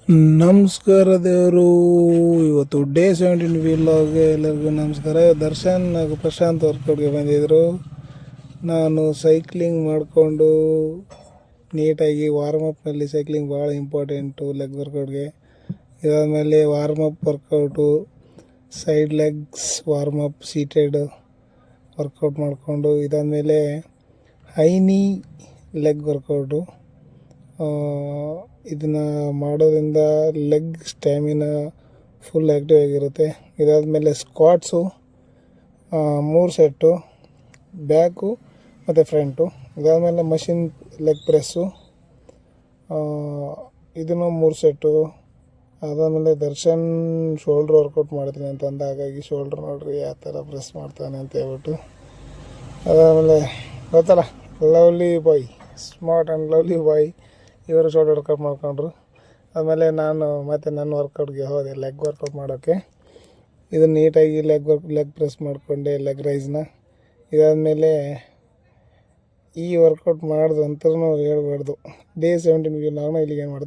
ನಮಸ್ಕಾರ ದೇವರು. ಇವತ್ತು ಡೇ 17 ವಿಲಾಗ್ಗೆ ಎಲ್ಲರಿಗೂ ನಮಸ್ಕಾರ. ದರ್ಶನ್ ಹಾಗೂ ಪ್ರಶಾಂತ್ ವರ್ಕೌಟ್ಗೆ ಬಂದಿದ್ದರು. ನಾನು ಸೈಕ್ಲಿಂಗ್ ಮಾಡಿಕೊಂಡು ನೀಟಾಗಿ ವಾರ್ಮಪ್ನಲ್ಲಿ ಸೈಕ್ಲಿಂಗ್ ಭಾಳ ಇಂಪಾರ್ಟೆಂಟು ಲೆಗ್ ವರ್ಕೌಟ್ಗೆ. ಇದಾದಮೇಲೆ warm up workout, side legs warm up, seated workout ಮಾಡಿಕೊಂಡು, ಇದಾದಮೇಲೆ ಹೈನಿ ಲೆಗ್ ವರ್ಕೌಟು. ಇದನ್ನು ಮಾಡೋದ್ರಿಂದ ಲೆಗ್ ಸ್ಟ್ಯಾಮಿನಾ ಫುಲ್ ಆ್ಯಕ್ಟಿವ್ ಆಗಿರುತ್ತೆ. ಇದಾದಮೇಲೆ ಸ್ಕ್ವಾಟ್ಸು 3 ಸೆಟ್ಟು, ಬ್ಯಾಕು ಮತ್ತು ಫ್ರಂಟು. ಇದಾದಮೇಲೆ ಮಷಿನ್ ಲೆಗ್ ಪ್ರೆಸ್ಸು, ಇದನ್ನು 3 ಸೆಟ್ಟು. ಅದಾದಮೇಲೆ ದರ್ಶನ್ ಶೋಲ್ಡ್ರ್ ವರ್ಕೌಟ್ ಮಾಡ್ತೀನಿ ಅಂತಂದ, ಹಾಗಾಗಿ ಶೋಲ್ಡ್ರ್ ನೋಡ್ರಿ ಯಾವ ಥರ ಪ್ರೆಸ್ ಮಾಡ್ತಾನೆ ಅಂತ ಹೇಳ್ಬಿಟ್ಟು. ಅದಾದಮೇಲೆ ಗೊತ್ತಲ್ಲ, lovely boy, smart and lovely boy, ಇವರು ಶೋಲ್ಡ್ರ್ ವರ್ಕೌಟ್ ಮಾಡ್ಕೊಂಡ್ರು. ಆಮೇಲೆ ನಾನು ಮತ್ತು ನನ್ನ ವರ್ಕೌಟ್ಗೆ ಹೋದೆ ಲೆಗ್ ವರ್ಕೌಟ್ ಮಾಡೋಕ್ಕೆ. ಇದನ್ನು ನೀಟಾಗಿ ಲೆಗ್ ಪ್ರೆಸ್ ಮಾಡಿಕೊಂಡೆ, ಲೆಗ್ ರೈಸ್ನ. ಇದಾದಮೇಲೆ ಈ ವರ್ಕೌಟ್ ಮಾಡಿದ ಅಂತೂ ಹೇಳ್ಬಾರ್ದು. ಡೇ 17 ನಾನು ಇಲ್ಲಿಗೆ ಏನು ಮಾಡ್ತೀನಿ.